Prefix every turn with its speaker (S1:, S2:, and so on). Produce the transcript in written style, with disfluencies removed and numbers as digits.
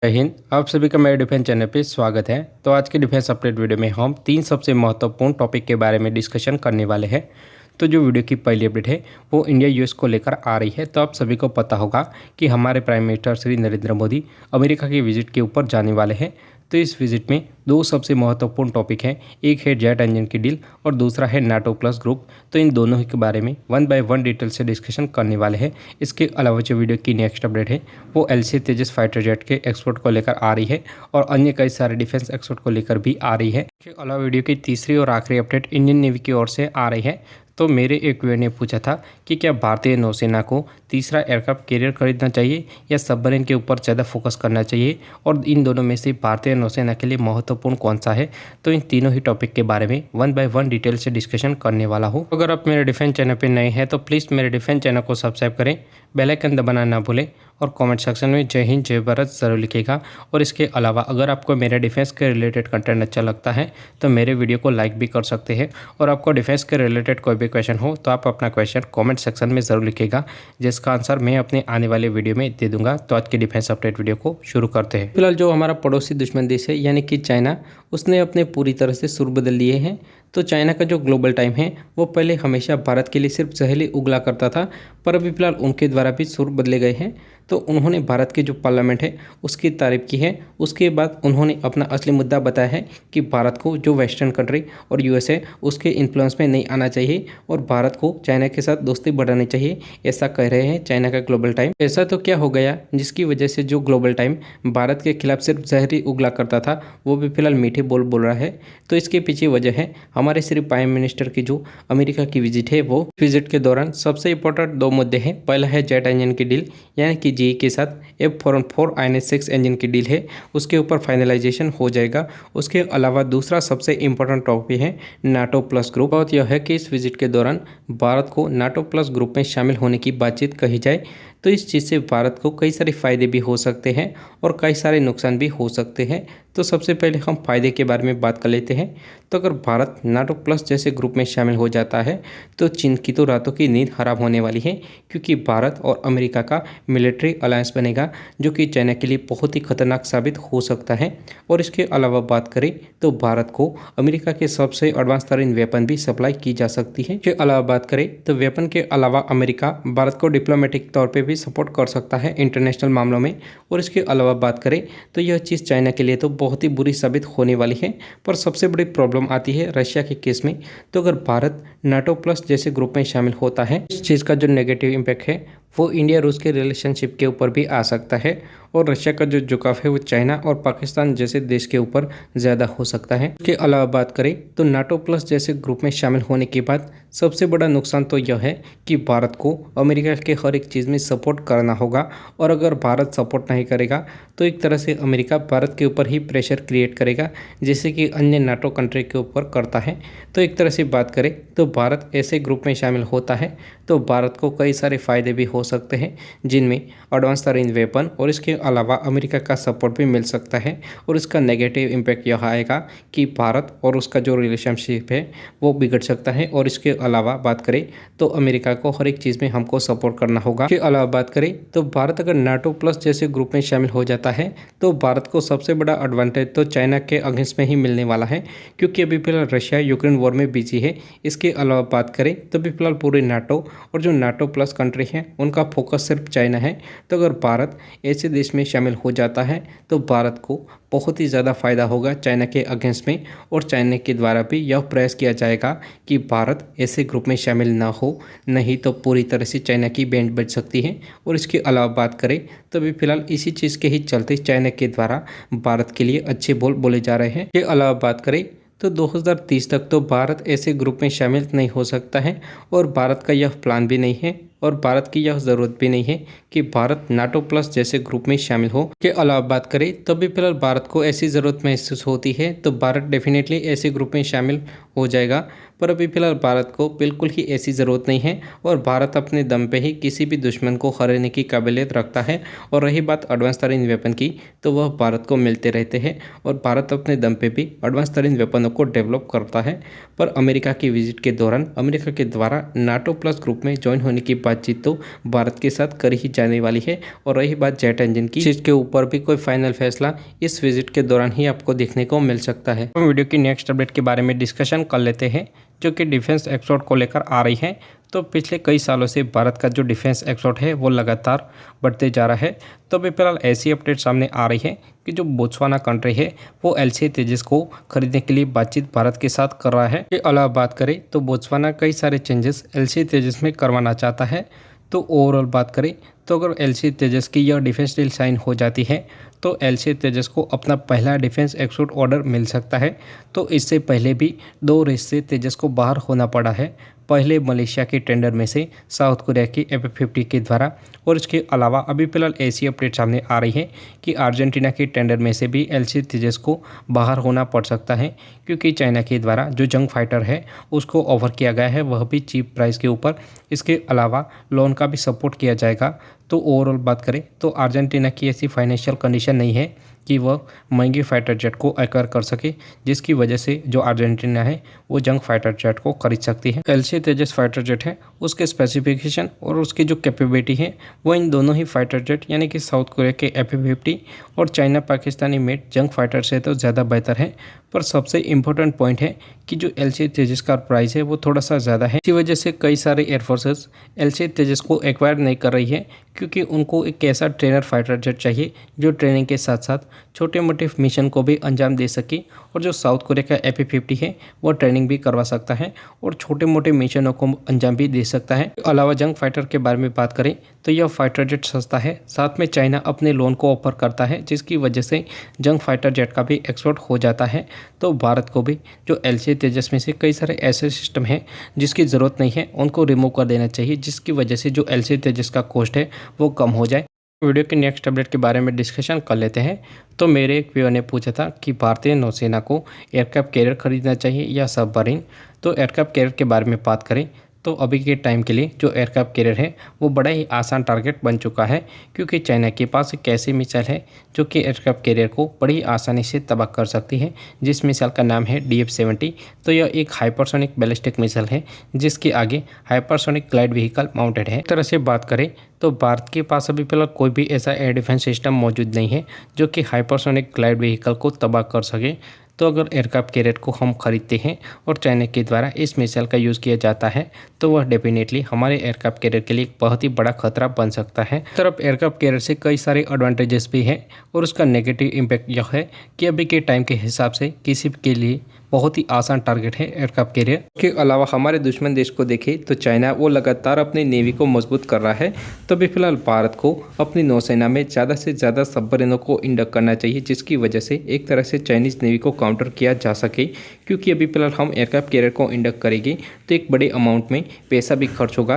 S1: जय हिंद। आप सभी का मेरे डिफेंस चैनल पे स्वागत है। तो आज के डिफेंस अपडेट वीडियो में हम 3 सबसे महत्वपूर्ण टॉपिक के बारे में डिस्कशन करने वाले हैं। तो जो वीडियो की पहली अपडेट है वो इंडिया यूएस को लेकर आ रही है। तो आप सभी को पता होगा कि हमारे prime minister Shri Narendra Modi America की विजिट के ऊपर जाने वाले हैं। तो इस विजिट में 2 सबसे महत्वपूर्ण टॉपिक हैं, एक है जेट इंजन की डील और दूसरा है नाटो प्लस ग्रुप। तो इन दोनों के बारे में 1 बाय 1 डिटेल से डिस्कशन करने वाले हैं। इसके अलावा जो वीडियो की नेक्स्ट अपडेट है वो LCA तेजस फाइटर जेट के एक्सपोर्ट को लेकर आ रही है और अन्य कई सारे डिफेंस एक्सपोर्ट को लेकर भी आ रही है। इसके अलावा वीडियो की तीसरी और आखिरी अपडेट इंडियन नेवी की ओर से आ रही है। तो मेरे एक व्यूअर ने पूछा था कि क्या भारतीय नौसेना को तीसरा एयरक्राफ्ट कैरियर खरीदना चाहिए या सबमरीन के ऊपर ज़्यादा फोकस करना चाहिए, और इन दोनों में से भारतीय नौसेना के लिए महत्वपूर्ण कौन सा है। तो इन तीनों ही टॉपिक के बारे में 1 बाय 1 डिटेल से डिस्कशन करने वाला हूँ। अगर आप मेरे डिफेंस चैनल पर नए हैं तो प्लीज़ मेरे डिफेंस चैनल को सब्सक्राइब करें, बेल आइकन दबाना ना भूलें और कमेंट सेक्शन में जय हिंद जय भारत ज़रूर लिखेगा। और इसके अलावा अगर आपको मेरे डिफेंस के रिलेटेड कंटेंट अच्छा लगता है तो मेरे वीडियो को लाइक भी कर सकते हैं, और आपको डिफेंस के रिलेटेड कोई भी क्वेश्चन हो तो आप अपना क्वेश्चन कमेंट सेक्शन में ज़रूर लिखेगा, जिसका आंसर मैं अपने आने वाले वीडियो में दे दूंगा। तो आज के डिफेंस अपडेट वीडियो को शुरू करते हैं। फिलहाल जो हमारा पड़ोसी दुश्मन देश है यानी कि चाइना, उसने अपने पूरी तरह से सुर बदल लिए हैं। तो चाइना का जो ग्लोबल टाइम है वो पहले हमेशा भारत के लिए सिर्फ सहेली उगला करता था, पर अभी फिलहाल उनके द्वारा भी सुर बदले गए हैं। तो उन्होंने भारत के जो पार्लियामेंट है उसकी तारीफ की है। उसके बाद उन्होंने अपना असली मुद्दा बताया है कि भारत को जो वेस्टर्न कंट्री और यूएस है उसके इन्फ्लुएंस में नहीं आना चाहिए और भारत को चाइना के साथ दोस्ती बढ़ानी चाहिए, ऐसा कह रहे हैं चाइना का ग्लोबल टाइम। ऐसा तो क्या हो गया जिसकी वजह से जो ग्लोबल टाइम भारत के खिलाफ सिर्फ जहरी उगला करता था वो भी फिलहाल मीठे बोल बोल रहा है। तो इसके पीछे वजह है हमारे सिर्फ प्राइम मिनिस्टर की जो अमेरिका की विजिट है। वो विजिट के दौरान सबसे इंपॉर्टेंट 2 मुद्दे हैं। पहला है जेट इंजन की डील यानी कि GE के साथ F414 INS-6 इंजन की डील है, उसके ऊपर फाइनलाइजेशन हो जाएगा। उसके अलावा दूसरा सबसे इंपॉर्टेंट टॉपिक है नाटो प्लस ग्रुप, और यह है कि इस विजिट के दौरान भारत को नाटो प्लस ग्रुप में शामिल होने की बातचीत कही जाए। तो इस चीज़ से भारत को कई सारे फायदे भी हो सकते हैं और कई सारे नुकसान भी हो सकते हैं। तो सबसे पहले हम फायदे के बारे में बात कर लेते हैं। तो अगर भारत नाटो प्लस जैसे ग्रुप में शामिल हो जाता है तो चीन की तो रातों की नींद हराम होने वाली है, क्योंकि भारत और अमेरिका का मिलिट्री अलायंस बनेगा जो कि चाइना के लिए बहुत ही खतरनाक साबित हो सकता है। और इसके अलावा बात करें तो भारत को अमेरिका के सबसे एडवांस तरीन वेपन भी सप्लाई की जा सकती है। इसके अलावा बात करें तो वेपन के अलावा अमेरिका भारत को डिप्लोमेटिक तौर पर भी सपोर्ट कर सकता है इंटरनेशनल मामलों में। और इसके अलावा बात करें तो यह चीज़ चाइना के लिए तो बहुत ही बुरी साबित होने वाली है। पर सबसे बड़ी प्रॉब्लम आती है रशिया के केस में। तो अगर भारत नाटो प्लस जैसे ग्रुप में शामिल होता है, इस चीज़ का जो नेगेटिव इम्पैक्ट है वो इंडिया रूस के रिलेशनशिप के ऊपर भी आ सकता है, और रशिया का जो झुकाव है वो चाइना और पाकिस्तान जैसे देश के ऊपर ज़्यादा हो सकता है। इसके अलावा बात करें तो नाटो प्लस जैसे ग्रुप में शामिल होने के बाद सबसे बड़ा नुकसान तो यह है कि भारत को अमेरिका के हर एक चीज़ में सपोर्ट करना होगा, और अगर भारत सपोर्ट नहीं करेगा तो एक तरह से अमेरिका भारत के ऊपर ही प्रेशर क्रिएट करेगा, जैसे कि अन्य नाटो कंट्री के ऊपर करता है। तो एक तरह से बात करें तो भारत ऐसे ग्रुप में शामिल होता है तो भारत को कई सारे फायदे भी हो सकते हैं, जिनमें एडवांस तरीन वेपन और इसके अलावा अमेरिका का सपोर्ट भी मिल सकता है। और इसका नेगेटिव इम्पैक्ट यह आएगा कि भारत और उसका जो रिलेशनशिप है वो बिगड़ सकता है। और इसके अलावा बात करें तो अमेरिका को हर एक चीज़ में हमको सपोर्ट करना होगा। इसके अलावा बात करें तो भारत अगर नाटो प्लस जैसे ग्रुप में शामिल हो जाता है तो भारत को सबसे बड़ा एडवांटेज तो चाइना के अगेंस्ट में ही मिलने वाला है, क्योंकि अभी फिलहाल रशिया यूक्रेन वॉर में बिजी है। इसके अलावा बात करें तो अभी फिलहाल पूरे नाटो और जो नाटो प्लस कंट्री हैं उनका फोकस सिर्फ चाइना है। तो अगर भारत ऐसे देश में शामिल हो जाता है तो भारत को बहुत ही ज़्यादा फायदा होगा चाइना के अगेंस्ट में, और चाइना के द्वारा भी यह प्रयास किया जाएगा कि भारत ऐसे ग्रुप में शामिल ना हो, नहीं तो पूरी तरह से चाइना की बैंड बज सकती है। और इसके अलावा बात करें तो अभी फिलहाल इसी चीज़ के ही चलते चाइना के द्वारा भारत के लिए अच्छे बोल बोले जा रहे हैं। इसके अलावा बात करें तो 2030 तक तो भारत ऐसे ग्रुप में शामिल नहीं हो सकता है, और भारत का यह प्लान भी नहीं है और भारत की यह ज़रूरत भी नहीं है कि भारत नाटो प्लस जैसे ग्रुप में शामिल हो। के अलावा बात करें तो भी फिलहाल भारत को ऐसी ज़रूरत महसूस होती है तो भारत डेफिनेटली ऐसे ग्रुप में शामिल हो जाएगा। पर अभी फ़िलहाल भारत को बिल्कुल ही ऐसी ज़रूरत नहीं है और भारत अपने दम पे ही किसी भी दुश्मन को हराने की काबिलियत रखता है। और रही बात एडवांस तरीन वेपन की, तो वह भारत को मिलते रहते हैं और भारत अपने दम पे भी एडवांस तरीन वेपनों को डेवलप करता है। पर अमेरिका की विजिट के दौरान अमेरिका के द्वारा नाटो प्लस ग्रुप में ज्वाइन होने की बातचीत तो भारत के साथ करी ही जाने वाली है। और रही बात जेट इंजन की, चीज़ के ऊपर भी कोई फाइनल फैसला इस विजिट के दौरान ही आपको देखने को मिल सकता है। तो वीडियो की नेक्स्ट अपडेट के बारे में डिस्कशन कर लेते हैं, जो कि डिफेंस एक्सपोर्ट को लेकर आ रही है। तो पिछले कई सालों से भारत का जो डिफेंस एक्सपोर्ट है वो लगातार बढ़ते जा रहा है। तो अभी फिलहाल ऐसी अपडेट सामने आ रही है कि जो बोत्सवाना कंट्री है वो LCA तेजस को खरीदने के लिए बातचीत भारत के साथ कर रहा है। इसके अलावा बात करें तो बोत्सवाना कई सारे चेंजेस LCA तेजस में करवाना चाहता है। तो ओवरऑल बात करें तो अगर LCA तेजस की यह डिफेंस डील साइन हो जाती है तो LCA तेजस को अपना पहला डिफेंस एक्सपोर्ट ऑर्डर मिल सकता है। तो इससे पहले भी 2 रेस से तेजस को बाहर होना पड़ा है। पहले मलेशिया के टेंडर में से साउथ कोरिया की F-50 के द्वारा, और इसके अलावा अभी फिलहाल ऐसी अपडेट सामने आ रही है कि अर्जेंटीना के टेंडर में से भी LCA तेजस को बाहर होना पड़ सकता है, क्योंकि चाइना के द्वारा जो जंग फाइटर है उसको ऑफर किया गया है, वह भी चीप प्राइस के ऊपर। इसके अलावा लोन का भी सपोर्ट किया जाएगा। तो ओवरऑल बात करें तो अर्जेंटीना की ऐसी फाइनेंशियल कंडीशन नहीं है कि वह महंगे फाइटर जेट को एक्वायर कर सके, जिसकी वजह से जो अर्जेंटीना है वो जंग फाइटर जेट को खरीद सकती है। LCA तेजस फाइटर जेट है, उसके स्पेसिफिकेशन और उसकी जो कैपेबिलिटी है वो इन दोनों ही फाइटर जेट यानी कि साउथ कोरिया के F-50 और चाइना पाकिस्तानी मेड जंग फाइटर से तो ज़्यादा बेहतर है। पर सबसे इम्पोर्टेंट पॉइंट है कि जो LCA तेजस का प्राइस है वो थोड़ा सा ज़्यादा है। इसी वजह से कई सारे एयरफोर्सेस LCA तेजस को एक्वायर नहीं कर रही है, क्योंकि उनको एक ऐसा ट्रेनर फाइटर जेट चाहिए जो ट्रेनिंग के साथ साथ छोटे मोटे मिशन को भी अंजाम दे सके। और जो साउथ कोरिया का F-50 है वो ट्रेनिंग भी करवा सकता है और छोटे मोटे मिशनों को अंजाम भी दे सकता है। अलावा जंग फाइटर के बारे में बात करें तो यह फाइटर जेट सस्ता है, साथ में चाइना अपने लोन को ऑफर करता है, जिसकी वजह से जंग फाइटर जेट का भी एक्सपोर्ट हो जाता है। तो भारत को भी जो LCA तेजस में से कई सारे ऐसे सिस्टम हैं जिसकी ज़रूरत नहीं है उनको रिमूव कर देना चाहिए, जिसकी वजह से जो LCA तेजस का कॉस्ट है वो कम हो जाए। वीडियो के नेक्स्ट अपडेट के बारे में डिस्कशन कर लेते हैं। तो मेरे एक व्यूअर ने पूछा था कि भारतीय नौसेना को एयरक्राफ्ट कैरियर खरीदना चाहिए या सबमरीन। तो एयरक्राफ्ट कैरियर के बारे में बात करें तो अभी के टाइम के लिए जो एयरक्राफ्ट कैरियर है वो बड़ा ही आसान टारगेट बन चुका है, क्योंकि चाइना के पास एक ऐसी मिसाइल है जो कि एयरक्राफ्ट कैरियर को बड़ी आसानी से तबाह कर सकती है, जिस मिसाइल का नाम है DF-70। तो यह एक हाइपरसोनिक बैलिस्टिक मिसाइल है जिसके आगे हाइपरसोनिक ग्लाइड व्हीकल माउंटेड है। इस तरह से बात करें तो भारत के पास अभी फिलहाल कोई भी ऐसा एयर डिफेंस सिस्टम मौजूद नहीं है जो कि हाइपरसोनिक ग्लाइड व्हीकल को तबाह कर सके। तो अगर एयरक्राफ्ट कैरियर को हम खरीदते हैं और चाइना के द्वारा इस मिसाइल का यूज़ किया जाता है तो वह डेफिनेटली हमारे एयरक्राफ्ट कैरियर के लिए एक बहुत ही बड़ा खतरा बन सकता है। तरफ एयरक्राफ्ट कैरियर से कई सारे एडवांटेजेस भी हैं और उसका नेगेटिव इम्पैक्ट यह है कि अभी के टाइम के हिसाब से किसी के लिए बहुत ही आसान टारगेट है एयरक्राफ्ट कैरियर। के अलावा हमारे दुश्मन देश को देखें तो चाइना वो लगातार अपनी नेवी को मजबूत कर रहा है। तो अभी फिलहाल भारत को अपनी नौसेना में ज़्यादा से ज़्यादा सबमरीनों को इंडक्ट करना चाहिए, जिसकी वजह से एक तरह से चाइनीज़ नेवी को काउंटर किया जा सके। क्योंकि अभी फिलहाल हम एयरक्राफ्ट कैरियर को इंडक्ट करेंगे तो एक बड़े अमाउंट में पैसा भी खर्च होगा।